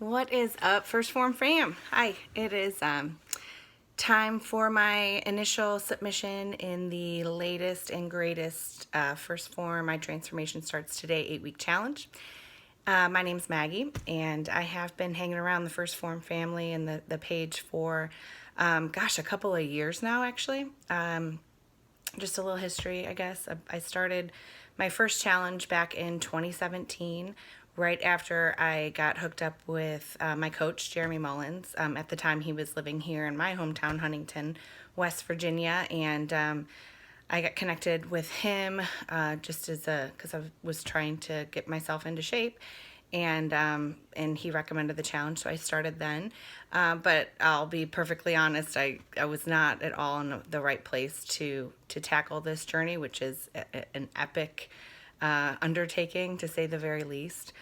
What is up, First Form fam? Hi, it is time for my initial submission in the latest and greatest First Form My Transformation Starts Today 8-week challenge. My name's Maggie, and I have been hanging around the First Form family and the page for, a couple of years now, actually. Just a little history, I guess. I started my first challenge back in 2017, right after I got hooked up with my coach, Jeremy Mullins. At the time, he was living here in my hometown, Huntington, West Virginia, and I got connected with him just as because I was trying to get myself into shape, and he recommended the challenge, so I started then. But I'll be perfectly honest, I was not at all in the right place to tackle this journey, which is an epic undertaking, to say the very least.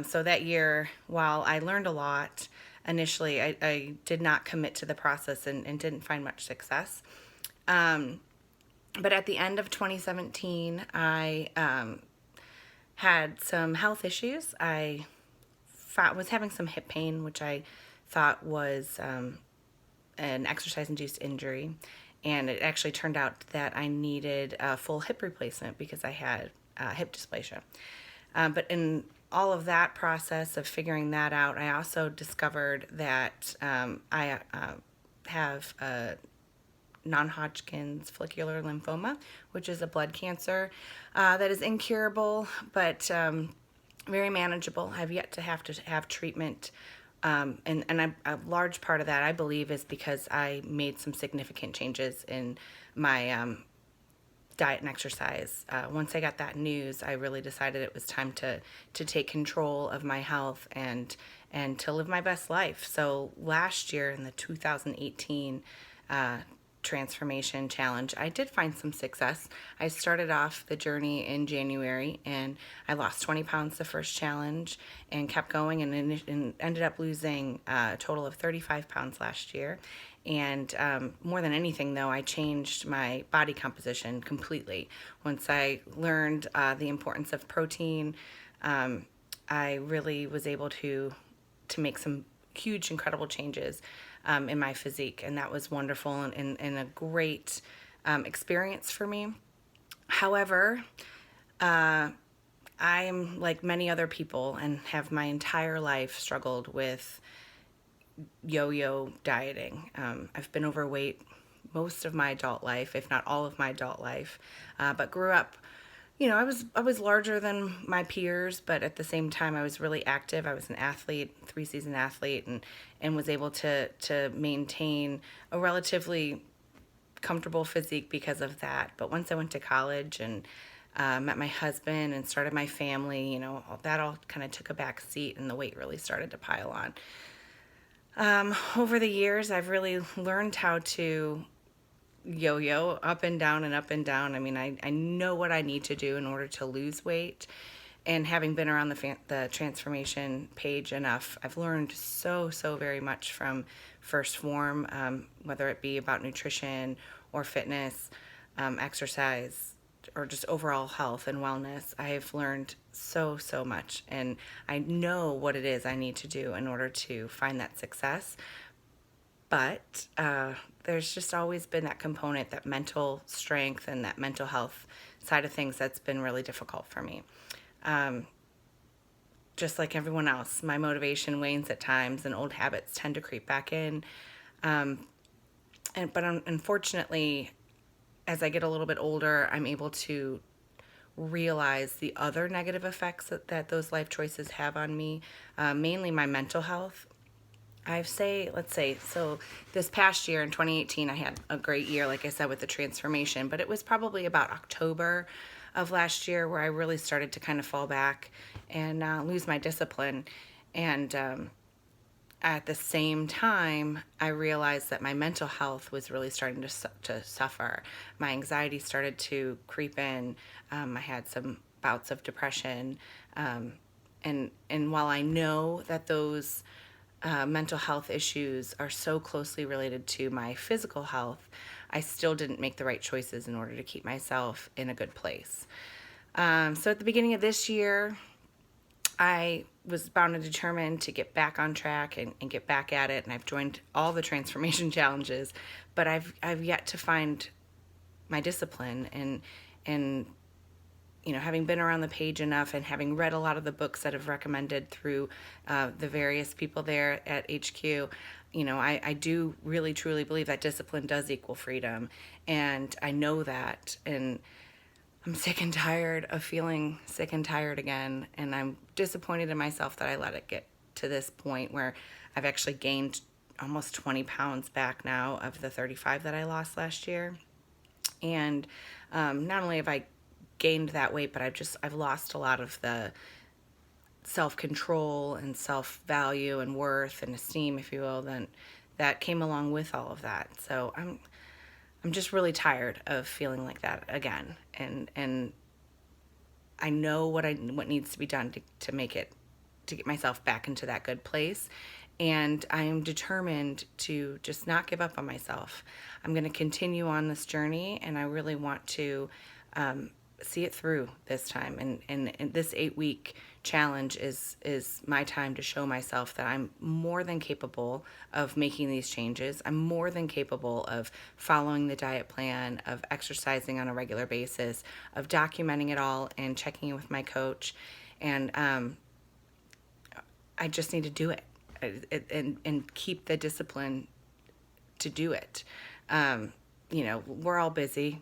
So that year, while I learned a lot, initially I did not commit to the process and didn't find much success. But at the end of 2017, I had some health issues. I was having some hip pain, which I thought was an exercise-induced injury. And it actually turned out that I needed a full hip replacement because I had hip dysplasia. But in all of that process of figuring that out, I also discovered that I have a non-Hodgkin's follicular lymphoma, which is a blood cancer that is incurable, but very manageable. I've yet to have treatment, and a large part of that, I believe, is because I made some significant changes in my diet and exercise. Once I got that news, I really decided it was time to take control of my health and to live my best life. So last year, in the 2018 Transformation Challenge, I did find some success. I started off the journey in January, and I lost 20 pounds the first challenge and kept going, and ended up losing a total of 35 pounds last year. And more than anything, though, I changed my body composition completely. Once I learned the importance of protein, I really was able to make some huge, incredible changes in my physique, and that was wonderful and a great experience for me. However, I'm like many other people and have my entire life struggled with yo-yo dieting. I've been overweight most of my adult life, if not all of my adult life, but grew up, I was larger than my peers, but at the same time I was really active. I was an athlete, 3-season athlete, and was able to maintain a relatively comfortable physique because of that. But once I went to college and met my husband and started my family, that all kind of took a back seat, and the weight really started to pile on. Over the years, I've really learned how to yo-yo up and down and up and down. I mean, I know what I need to do in order to lose weight. And having been around the transformation page enough, I've learned so very much from First Form, whether it be about nutrition or fitness, exercise, or just overall health and wellness. I've learned so much, and I know what it is I need to do in order to find that success. But there's just always been that component, that mental strength and that mental health side of things, that's been really difficult for me. Just like everyone else, my motivation wanes at times and old habits tend to creep back in. But unfortunately, as I get a little bit older, I'm able to realize the other negative effects that those life choices have on me, mainly my mental health. Let's say, so this past year in 2018, I had a great year, like I said, with the transformation, but it was probably about October of last year where I really started to kind of fall back and lose my discipline. And at the same time, I realized that my mental health was really starting to suffer. My anxiety started to creep in. I had some bouts of depression. And while I know that those mental health issues are so closely related to my physical health, I still didn't make the right choices in order to keep myself in a good place. So at the beginning of this year, I was bound and determined to get back on track and get back at it, and I've joined all the transformation challenges, but I've yet to find my discipline. And having been around the page enough and having read a lot of the books that have recommended through the various people there at HQ, I do really truly believe that discipline does equal freedom, and I know that. And I'm sick and tired of feeling sick and tired again, and I'm disappointed in myself that I let it get to this point where I've actually gained almost 20 pounds back now of the 35 that I lost last year. And not only have I gained that weight, but I've lost a lot of the self-control and self-value and worth and esteem, if you will, then that came along with all of that. So I'm just really tired of feeling like that again, and I know what needs to be done to get myself back into that good place, and I am determined to just not give up on myself. I'm going to continue on this journey, and I really want to see it through this time. And this 8-week challenge is my time to show myself that I'm more than capable of making these changes. I'm more than capable of following the diet plan, of exercising on a regular basis, of documenting it all and checking in with my coach. And I just need to do it and keep the discipline to do it. We're all busy.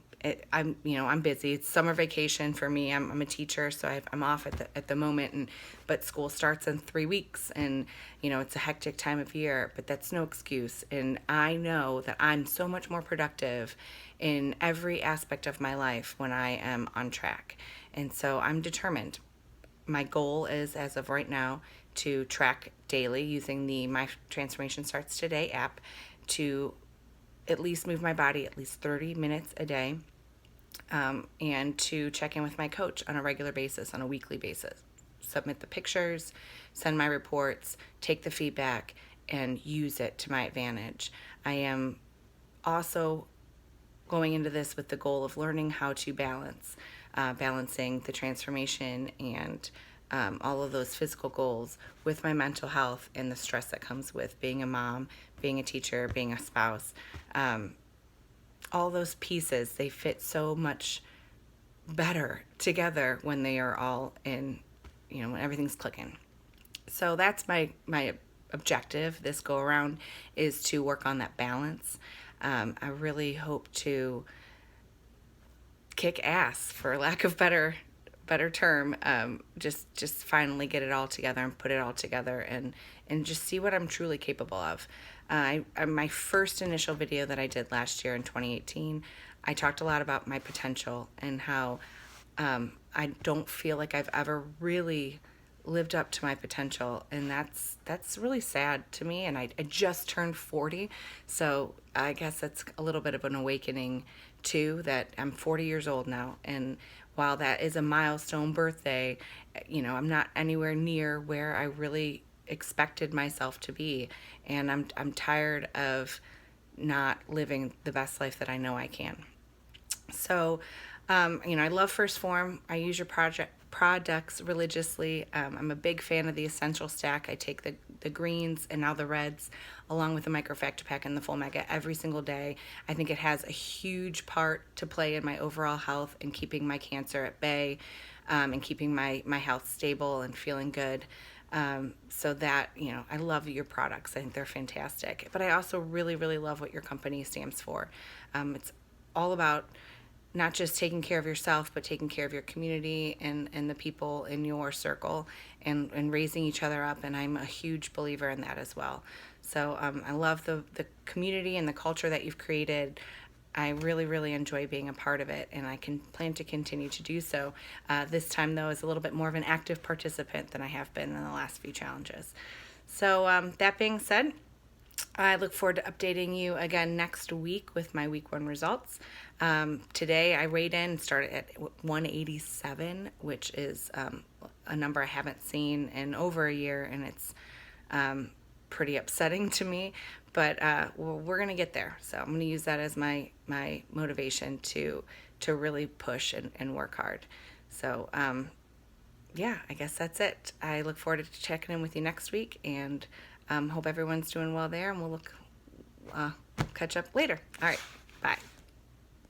I'm busy. It's summer vacation for me. I'm a teacher, so I'm off at the moment, but school starts in 3 weeks, and it's a hectic time of year, but that's no excuse. And I know that I'm so much more productive in every aspect of my life when I am on track. And so I'm determined. My goal is, as of right now, to track daily using the My Transformation Starts Today app to at least move my body at least 30 minutes a day, and to check in with my coach on a regular basis, on a weekly basis. Submit the pictures, send my reports, take the feedback, and use it to my advantage. I am also going into this with the goal of learning how to balancing the transformation and all of those physical goals with my mental health and the stress that comes with being a mom, being a teacher, being a spouse. All those pieces, they fit so much better together when they are all in, when everything's clicking. So that's my objective this go around, is to work on that balance. I really hope to kick ass, for lack of better term, just finally get it all together and put it all together and just see what I'm truly capable of. My first initial video that I did last year in 2018, I talked a lot about my potential and how I don't feel like I've ever really lived up to my potential, and that's really sad to me. And I just turned 40, so I guess that's a little bit of an awakening too, that I'm 40 years old now, and while that is a milestone birthday, I'm not anywhere near where I really expected myself to be, and I'm tired of not living the best life that I know I can. So, I love First Phorm. I use your products religiously. I'm a big fan of the Essential Stack. I take the greens and now the reds along with the Microfactor Pack and the Full Mega every single day. I think it has a huge part to play in my overall health and keeping my cancer at bay, and keeping my health stable and feeling good. So that, I love your products. I think they're fantastic. But I also really, really love what your company stands for. It's all about not just taking care of yourself, but taking care of your community and the people in your circle, and raising each other up. And I'm a huge believer in that as well. So I love the community and the culture that you've created. I really, really enjoy being a part of it, and I can plan to continue to do so. This time, though, as a little bit more of an active participant than I have been in the last few challenges. So that being said, I look forward to updating you again next week with my week 1 results. Today I weighed in and started at 187, which is a number I haven't seen in over a year, and it's pretty upsetting to me, but we're going to get there. So I'm going to use that as my motivation to really push and work hard. So yeah, I guess that's it. I look forward to checking in with you next week, and hope everyone's doing well there, and we'll catch up later. All right, bye.